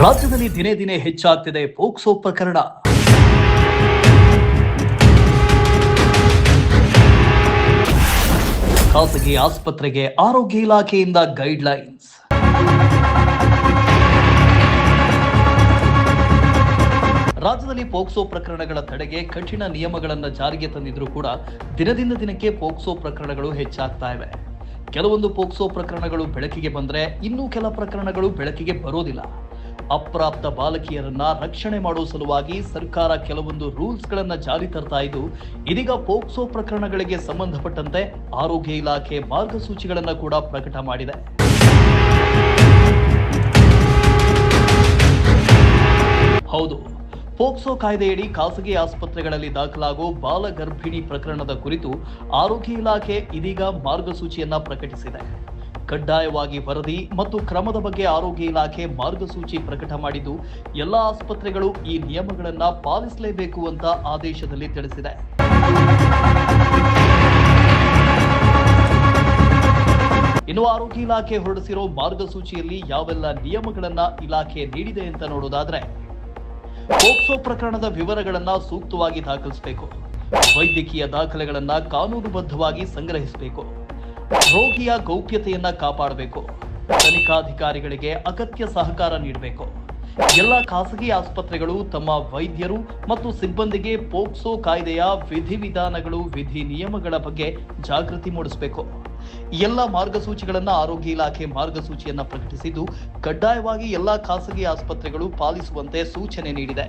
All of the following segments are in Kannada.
ರಾಜ್ಯದಲ್ಲಿ ದಿನೇ ದಿನೇ ಹೆಚ್ಚಾಗ್ತಿದೆ ಪೋಕ್ಸೋ ಪ್ರಕರಣ. ಖಾಸಗಿ ಆಸ್ಪತ್ರೆಗೆ ಆರೋಗ್ಯ ಇಲಾಖೆಯಿಂದ ಗೈಡ್ಲೈನ್ಸ್. ರಾಜ್ಯದಲ್ಲಿ ಪೋಕ್ಸೋ ಪ್ರಕರಣಗಳ ತಡೆಗೆ ಕಠಿಣ ನಿಯಮಗಳನ್ನು ಜಾರಿಗೆ ತಂದಿದ್ರೂ ಕೂಡ ದಿನದಿಂದ ದಿನಕ್ಕೆ ಪೋಕ್ಸೋ ಪ್ರಕರಣಗಳು ಹೆಚ್ಚಾಗ್ತಾ ಇವೆ. ಕೆಲವೊಂದು ಪೋಕ್ಸೋ ಪ್ರಕರಣಗಳು ಬೆಳಕಿಗೆ ಬಂದ್ರೆ ಇನ್ನೂ ಕೆಲ ಪ್ರಕರಣಗಳು ಬೆಳಕಿಗೆ ಬರೋದಿಲ್ಲ. ಅಪ್ರಾಪ್ತ ಬಾಲಕಿಯರನ್ನ ರಕ್ಷಣೆ ಮಾಡುವ ಸಲುವಾಗಿ ಸರ್ಕಾರ ಕೆಲವೊಂದು ರೂಲ್ಸ್ ಗಳನ್ನ ಜಾರಿ ತರ್ತಾ ಇದ್ದು, ಇದೀಗ ಪೋಕ್ಸೋ ಪ್ರಕರಣಗಳಿಗೆ ಸಂಬಂಧಪಟ್ಟಂತೆ ಆರೋಗ್ಯ ಇಲಾಖೆ ಮಾರ್ಗಸೂಚಿಗಳನ್ನ ಕೂಡ ಪ್ರಕಟ ಮಾಡಿದೆ. ಹೌದು, ಪೋಕ್ಸೋ ಕಾಯ್ದೆಯಡಿ ಖಾಸಗಿ ಆಸ್ಪತ್ರೆಗಳಲ್ಲಿ ದಾಖಲಾಗೋ ಬಾಲ ಗರ್ಭಿಣಿ ಪ್ರಕರಣದ ಕುರಿತು ಆರೋಗ್ಯ ಇಲಾಖೆ ಇದೀಗ ಮಾರ್ಗಸೂಚಿಯನ್ನ ಪ್ರಕಟಿಸಿದೆ. ಕಡ್ಡಾಯವಾಗಿ ವರದಿ ಮತ್ತು ಕ್ರಮದ ಬಗ್ಗೆ ಆರೋಗ್ಯ ಇಲಾಖೆ ಮಾರ್ಗಸೂಚಿ ಪ್ರಕಟ ಮಾಡಿದ್ದು, ಎಲ್ಲ ಆಸ್ಪತ್ರೆಗಳು ಈ ನಿಯಮಗಳನ್ನು ಪಾಲಿಸಲೇಬೇಕು ಅಂತ ಆದೇಶದಲ್ಲಿ ತಿಳಿಸಿದೆ. ಇನ್ನು ಆರೋಗ್ಯ ಇಲಾಖೆ ಹೊರಡಿಸಿರೋ ಮಾರ್ಗಸೂಚಿಯಲ್ಲಿ ಯಾವೆಲ್ಲ ನಿಯಮಗಳನ್ನ ಇಲಾಖೆ ನೀಡಿದೆ ಅಂತ ನೋಡೋದಾದ್ರೆ, ಪೋಕ್ಸೋ ಪ್ರಕರಣದ ವಿವರಗಳನ್ನ ಸೂಕ್ತವಾಗಿ ದಾಖಲಿಸಬೇಕು, ವೈದ್ಯಕೀಯ ದಾಖಲೆಗಳನ್ನ ಕಾನೂನುಬದ್ಧವಾಗಿ ಸಂಗ್ರಹಿಸಬೇಕು, ರೋಗಿಯ ಗೌಪ್ಯತೆಯನ್ನ ಕಾಪಾಡಬೇಕು, ತನಿಖಾಧಿಕಾರಿಗಳಿಗೆ ಅಗತ್ಯ ಸಹಕಾರ ನೀಡಬೇಕು. ಎಲ್ಲ ಖಾಸಗಿ ಆಸ್ಪತ್ರೆಗಳು ತಮ್ಮ ವೈದ್ಯರು ಮತ್ತು ಸಿಬ್ಬಂದಿಗೆ ಪೋಕ್ಸೋ ಕಾಯ್ದೆಯ ವಿಧಿವಿಧಾನಗಳು, ವಿಧಿ ನಿಯಮಗಳ ಬಗ್ಗೆ ಜಾಗೃತಿ ಮೂಡಿಸಬೇಕು. ಎಲ್ಲ ಮಾರ್ಗಸೂಚಿಗಳನ್ನ ಆರೋಗ್ಯ ಇಲಾಖೆ ಮಾರ್ಗಸೂಚಿಯನ್ನ ಪ್ರಕಟಿಸಿದ್ದು, ಕಡ್ಡಾಯವಾಗಿ ಎಲ್ಲ ಖಾಸಗಿ ಆಸ್ಪತ್ರೆಗಳು ಪಾಲಿಸುವಂತೆ ಸೂಚನೆ ನೀಡಿದೆ.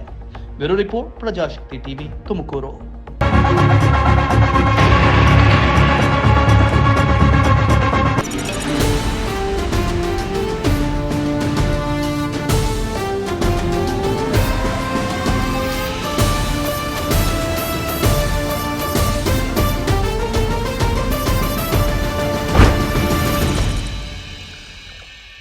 Bureau report, Prajashakti TV, Tumakuru.